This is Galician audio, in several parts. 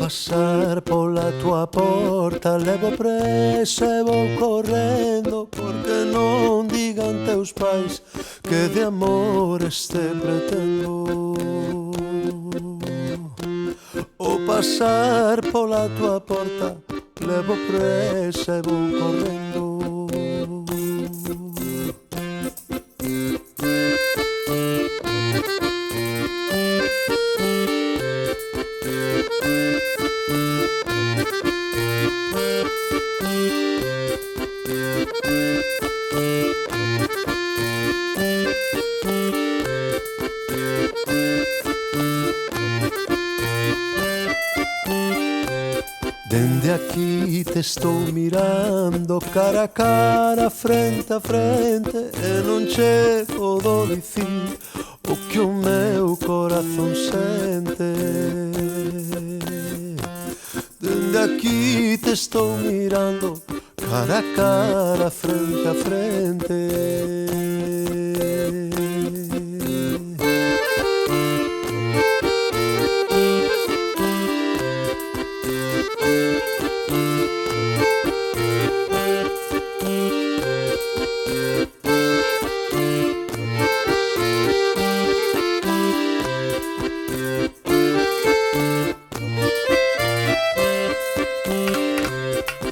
pasar pola tua porta, levo presa e vou correndo, porque non digan teus pais que de amores te pretendo. O pasar pola tua porta, levo presa e vou correndo. Dende aquí te estou mirando cara a cara, frente a frente, e non che podo dicir o que o meu corazón sente. Dende aquí te estou mirando cara a cara, frente a frente.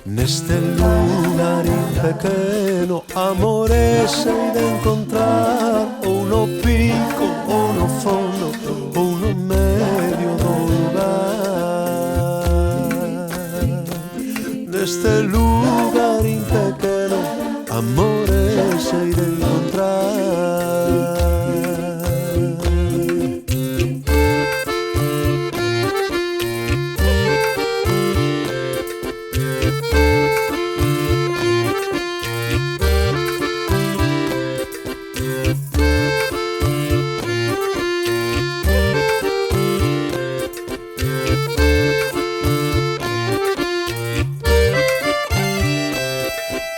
Neste lugarín pequeno, amores hei de encontrar, ou no pico, ou no fondo, ou no medio do lugar. Neste lugarín pequeno, amores hei de encontrar.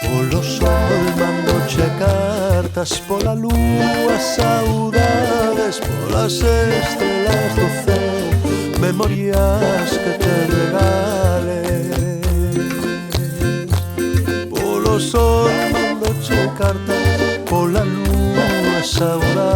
Polo sol mandoche cartas, pola lúa saudades, polas estrelas do céu, memorias que te regales. Polo sol mandoche cartas, pola lúa saudades,